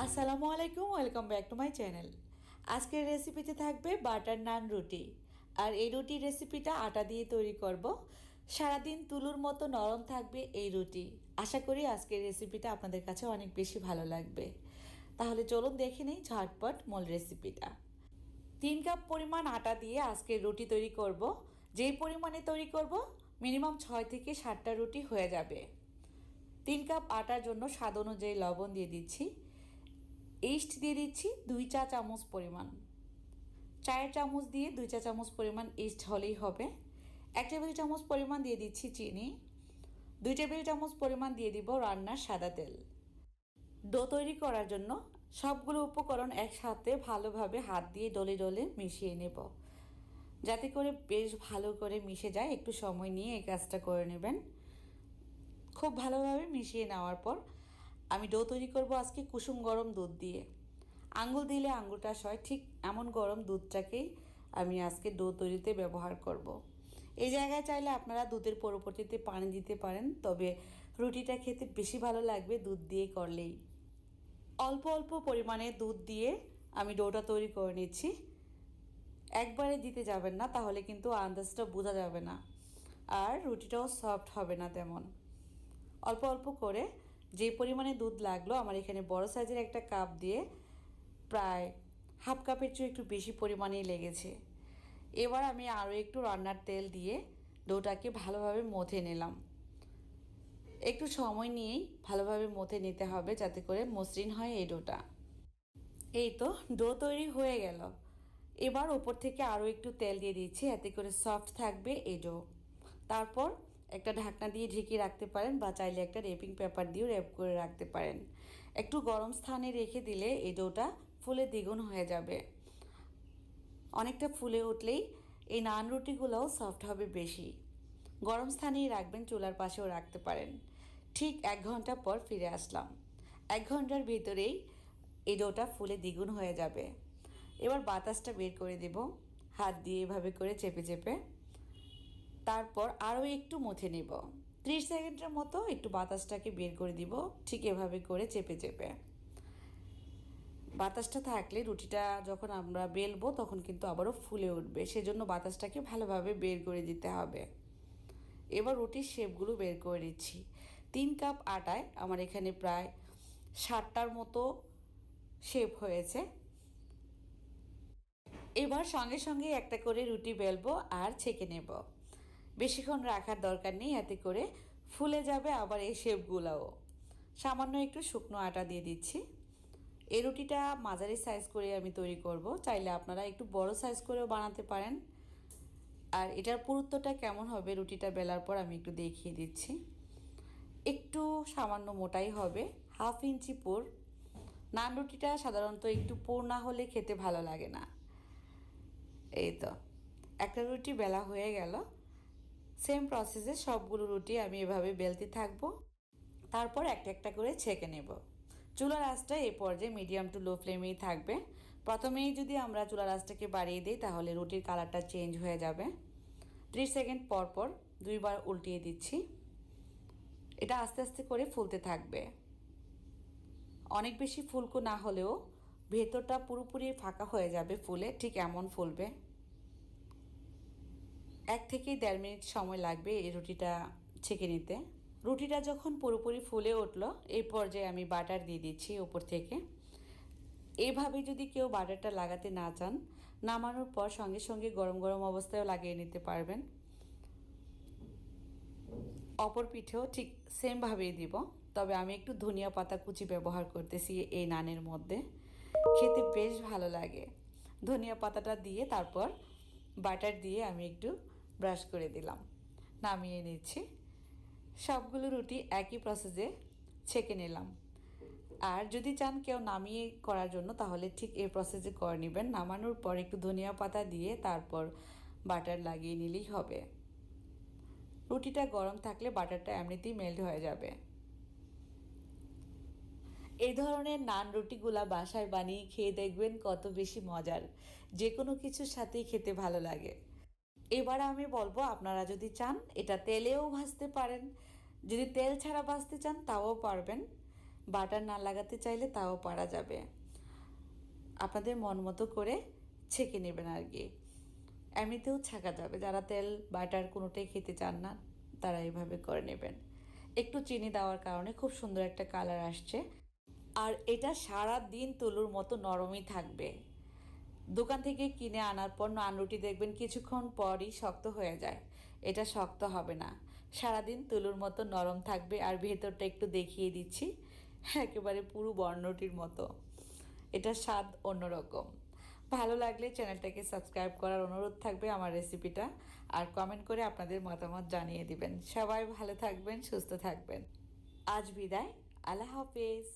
আসসালামু আলাইকুম, welcome back to my channel. আজকের রেসিপিতে থাকবে বাটার নান রুটি। আর এই রুটির রেসিপিটা আটা দিয়ে তৈরি করব। সারাদিন তুলোর মতো নরম থাকবে এই রুটি। আশা করি আজকের রেসিপিটা আপনাদের কাছে অনেক বেশি ভালো লাগবে। তাহলে চলুন দেখে নিই ঝটপট মূল রেসিপিটা। 3 কাপ পরিমাণ আটা দিয়ে আজকে রুটি তৈরি করব। যেই পরিমাণে তৈরি করব মিনিমাম 6 থেকে 7টা রুটি হয়ে যাবে। 3 কাপ আটার জন্য স্বাদ অনুযায়ী লবণ দিয়ে দিচ্ছি। ইস্ট দিয়ে দিচ্ছি 2 চা চামচ পরিমাণ। চায়ের চামচ দিয়ে 2 চা চামচ পরিমাণ ইস্ট হলেই হবে। 1 টেবিল চামচ পরিমাণ দিয়ে দিচ্ছি চিনি। 2 টেবিল চামচ পরিমাণ দিয়ে দিব রান্নার সাদা তেল। ডো তৈরি করার জন্য সবগুলো উপকরণ একসাথে ভালোভাবে হাত দিয়ে ডলে ডলে মিশিয়ে নেব, যাতে করে বেশ ভালো করে মিশে যায়। একটু সময় নিয়ে এই কাজটা করে নেবেন। খুব ভালোভাবে মিশিয়ে নেওয়ার পর আমি ডো তৈরি করব আজকে কুসুম গরম দুধ দিয়ে। আঙুল দিলে আঙুলটা সয়, ঠিক এমন গরম দুধটাকেই আমি আজকে ডো তৈরিতে ব্যবহার করব। এই জায়গায় চাইলে আপনারা দুধের পরিবর্তে পানি দিতে পারেন, তবে রুটিটা খেতে বেশি ভালো লাগবে দুধ দিয়ে করলেই। অল্প অল্প পরিমাণে দুধ দিয়ে আমি ডোটা তৈরি করে নিচ্ছি। একবারে দিতে যাবেন না, তাহলে কিন্তু আন্দাজটা বোঝা যাবে না, আর রুটিটাও সফট হবে না তেমন। অল্প অল্প করে যে পরিমাণে দুধ লাগলো, আমার এখানে বড় সাইজের একটা কাপ দিয়ে প্রায় হাফ কাপের চেয়ে একটু বেশি পরিমাণেই লেগেছে। এবার আমি আরও একটু রান্নার তেল দিয়ে ডোটাকে ভালোভাবে মথে নিলাম। একটু সময় নিয়েই ভালোভাবে মথে নিতে হবে, যাতে করে মসৃণ হয় এই ডোটা। এই তো ডো তৈরি হয়ে গেল। এবার ওপর থেকে আরও একটু তেল দিয়ে দিচ্ছি, এতে করে সফট থাকবে এই ডো। তারপর একটা ঢাকনা দিয়ে ঢেকে রাখতে পারেন, বা চাইলে একটা রেপিং পেপার দিয়েও র্যাপ করে রাখতে পারেন। একটু গরম স্থানে রেখে দিলে এই ডোটা ফুলে দ্বিগুণ হয়ে যাবে। অনেকটা ফুলে উঠলেই এই নান রুটিগুলোও সফট হবে বেশি। গরম স্থানেই রাখবেন, চুলার পাশেও রাখতে পারেন। ঠিক 1 ঘন্টা পর ফিরে আসলাম। 1 ঘন্টার ভিতরেই এই ডোটা ফুলে দ্বিগুণ হয়ে যাবে। এবার বাতাসটা বের করে দেব হাত দিয়ে এভাবে করে চেপে চেপে। তারপর আরও একটু মথে নেব। 30 সেকেন্ডের মতো একটু বাতাসটাকে বের করে দিব, ঠিক এভাবে করে চেপে চেপে। বাতাসটা থাকলে রুটিটা যখন আমরা বেলবো তখন কিন্তু আবারও ফুলে উঠবে, সেজন্য বাতাসটাকে ভালোভাবে বের করে দিতে হবে। এবার রুটির শেপগুলো বের করে দিচ্ছি। 3 কাপ আটায় আমার এখানে প্রায় 7টার মতো শেপ হয়েছে। এবার সঙ্গে সঙ্গে একটা করে রুটি বেলবো আর ছেঁকে নেব। বেশিক্ষণ রাখার দরকার নেই, এতে করে ফুলে যাবে আবার এই শেপগুলোও। সামান্য একটু শুকনো আটা দিয়ে দিচ্ছি। এই রুটিটা মাঝারি সাইজ করে আমি তৈরি করব, চাইলে আপনারা একটু বড় সাইজ করেও বানাতে পারেন। আর এটার পুরুত্বটা কেমন হবে রুটিটা বেলার পর আমি একটু দেখিয়ে দিচ্ছি। একটু সামান্য মোটাই হবে, 1/2 ইঞ্চি পুর। নান রুটিটা সাধারণত একটু পুর না হলে খেতে ভালো লাগে না। এই তো একটা রুটি বেলা হয়ে গেল। সেম প্রসেসে সবগুলো রুটি আমি এভাবে বেলতে থাকবো। তারপর একটা একটা করে ছেঁকে নেব। চুলার আঁচটা এই পর্যায়ে মিডিয়াম টু লো ফ্লেমেই থাকবে। প্রথমেই যদি আমরা চুলার আঁচটাকে বাড়িয়ে দিই তাহলে রুটির কালারটা চেঞ্জ হয়ে যাবে। 30 সেকেন্ড পর পর 2বার উল্টিয়ে দিচ্ছি। এটা আস্তে আস্তে করে ফুলতে থাকবে। অনেক বেশি ফুলকো না হলেও ভেতরটা পুরোপুরি ফাঁকা হয়ে যাবে ফুলে, ঠিক এমন ফুলবে। 1 থেকে 1.5 মিনিট সময় লাগবে এই রুটিটা ছেঁকে নিতে। রুটিটা যখন পুরোপুরি ফুলে উঠলো, এই পর্যায়ে আমি বাটার দিয়ে দিচ্ছি উপর থেকে। এইভাবে যদি কেউ বাটারটা লাগাতে না চান, নামানোর পর সঙ্গে সঙ্গে গরম গরম অবস্থায়ও লাগিয়ে নিতে পারবেন। অপর পিঠেও ঠিক সেমভাবেই দিব, তবে আমি একটু ধনিয়া পাতা কুচি ব্যবহার করতেছি এই নানের মধ্যে। খেতে বেশ ভালো লাগে। ধনিয়া পাতাটা দিয়ে তারপর বাটার দিয়ে আমি একটু ব্রাশ করে দিলাম, নামিয়ে নিচ্ছি। সবগুলো রুটি একই প্রসেসে ছেঁকে নিলাম। আর যদি চান কেউ নামিয়ে করার জন্য, তাহলে ঠিক এই প্রসেসে করে নেবেন। নামানোর পর একটু ধনিয়া পাতা দিয়ে তারপর বাটার লাগিয়ে নিলেই হবে। রুটিটা গরম থাকলে বাটারটা এমনিতেই মেল্ট হয়ে যাবে। এই ধরনের নান রুটিগুলা বাসায় বানিয়ে খেয়ে দেখবেন কত বেশি মজার। যে কোনো কিছুর সাথেই খেতে ভালো লাগে। এবার আমি বলবো, আপনারা যদি চান এটা তেলেও ভাজতে পারেন, যদি তেল ছাড়া ভাজতে চান তাও পারবেন। বাটার না লাগাতে চাইলে তাও পারা যাবে, আপনাদের মন মতো করে ছেঁকে নেবেন আর কি। এমনিতেও ছাকা যাবে, যারা তেল বাটার কোনোটাই খেতে চান না তারা এইভাবে করে নেবেন। একটু চিনি দেওয়ার কারণে খুব সুন্দর একটা কালার আসছে। আর এটা সারা দিন তুলুর মতো নরমই থাকবে। দোকান থেকে কিনে আনার পর নান রুটি দেখবেন কিছুক্ষণ পরই শক্ত হয়ে যায়, এটা শক্ত হবে না, সারাদিন তুলুর মতো নরম থাকবে। আর ভেতরটা একটু দেখিয়ে দিচ্ছি, একেবারে পুরো বর্ণটির মতো। এটার স্বাদ অন্যরকম। ভালো লাগলে চ্যানেলটাকে সাবস্ক্রাইব করার অনুরোধ থাকবে আমার রেসিপিটা, আর কমেন্ট করে আপনাদের মতামত জানিয়ে দিবেন। সবাই ভালো থাকবেন, সুস্থ থাকবেন। আজ বিদায়, আল্লাহ হাফেজ।